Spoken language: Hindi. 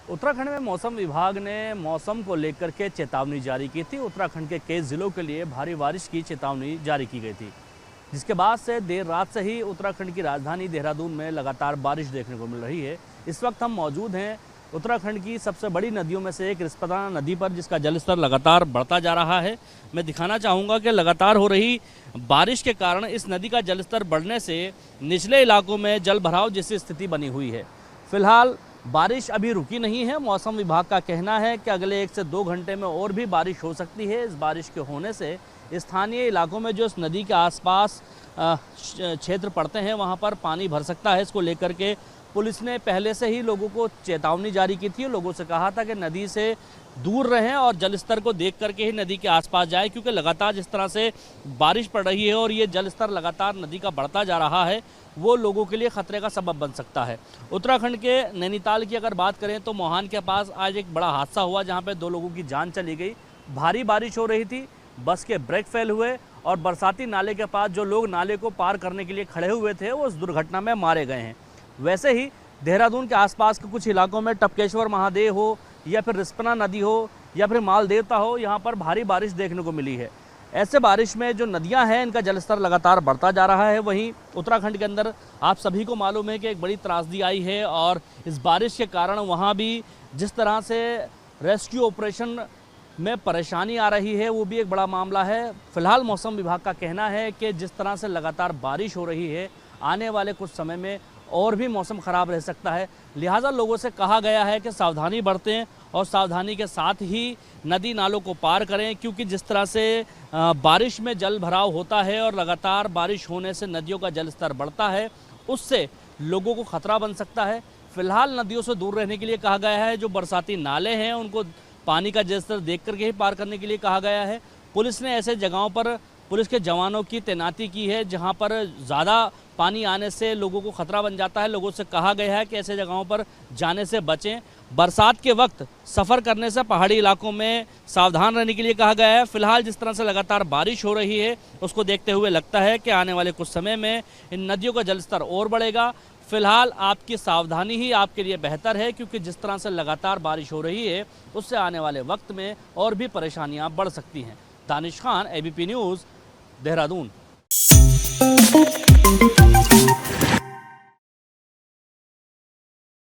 उत्तराखंड में मौसम विभाग ने मौसम को लेकर के चेतावनी जारी की थी। उत्तराखंड के कई जिलों के लिए भारी बारिश की चेतावनी जारी की गई थी, जिसके बाद से देर रात से ही उत्तराखंड की राजधानी देहरादून में लगातार बारिश देखने को मिल रही है। इस वक्त हम मौजूद हैं उत्तराखंड की सबसे बड़ी नदियों में से एक रिस्पना नदी पर, जिसका जलस्तर लगातार बढ़ता जा रहा है। मैं दिखाना चाहूँगा कि लगातार हो रही बारिश के कारण इस नदी का जलस्तर बढ़ने से निचले इलाकों में जल भराव जैसी स्थिति बनी हुई है। फिलहाल बारिश अभी रुकी नहीं है। मौसम विभाग का कहना है कि अगले 1 से 2 घंटे में और भी बारिश हो सकती है। इस बारिश के होने से स्थानीय इलाकों में जो इस नदी के आसपास क्षेत्र पड़ते हैं वहां पर पानी भर सकता है। इसको लेकर के पुलिस ने पहले से ही लोगों को चेतावनी जारी की थी। लोगों से कहा था कि नदी से दूर रहें और जलस्तर को देख करके ही नदी के आसपास जाएं, क्योंकि लगातार जिस तरह से बारिश पड़ रही है और ये जलस्तर लगातार नदी का बढ़ता जा रहा है, वो लोगों के लिए खतरे का सबब बन सकता है। उत्तराखंड के नैनीताल की अगर बात करें तो मोहान के पास आज एक बड़ा हादसा हुआ, जहाँ पे 2 लोगों की जान चली गई। भारी बारिश हो रही थी, बस के ब्रेक फेल हुए और बरसाती नाले के पास जो लोग नाले को पार करने के लिए खड़े हुए थे वो उस दुर्घटना में मारे गए हैं। वैसे ही देहरादून के आसपास के कुछ इलाकों में टपकेश्वर महादेव हो या फिर रिस्पना नदी हो या फिर मालदेवता हो, यहाँ पर भारी बारिश देखने को मिली है। ऐसे बारिश में जो नदियां हैं इनका जलस्तर लगातार बढ़ता जा रहा है। वहीं उत्तराखंड के अंदर आप सभी को मालूम है कि एक बड़ी त्रासदी आई है और इस बारिश के कारण वहाँ भी जिस तरह से रेस्क्यू ऑपरेशन में परेशानी आ रही है वो भी एक बड़ा मामला है। फिलहाल मौसम विभाग का कहना है कि जिस तरह से लगातार बारिश हो रही है, आने वाले कुछ समय में और भी मौसम ख़राब रह सकता है। लिहाजा लोगों से कहा गया है कि सावधानी बरतें और सावधानी के साथ ही नदी नालों को पार करें, क्योंकि जिस तरह से बारिश में जल भराव होता है और लगातार बारिश होने से नदियों का जलस्तर बढ़ता है, उससे लोगों को खतरा बन सकता है। फिलहाल नदियों से दूर रहने के लिए कहा गया है। जो बरसाती नाले हैं उनको पानी का जलस्तर देख करके ही पार करने के लिए कहा गया है। पुलिस ने ऐसे जगहों पर पुलिस के जवानों की तैनाती की है जहां पर ज़्यादा पानी आने से लोगों को खतरा बन जाता है। लोगों से कहा गया है कि ऐसे जगहों पर जाने से बचें। बरसात के वक्त सफ़र करने से पहाड़ी इलाकों में सावधान रहने के लिए कहा गया है। फिलहाल जिस तरह से लगातार बारिश हो रही है उसको देखते हुए लगता है कि आने वाले कुछ समय में इन नदियों का जलस्तर और बढ़ेगा। फिलहाल आपकी सावधानी ही आपके लिए बेहतर है, क्योंकि जिस तरह से लगातार बारिश हो रही है उससे आने वाले वक्त में और भी परेशानियां बढ़ सकती हैं। Danish Khan, ABP news, Dehradun.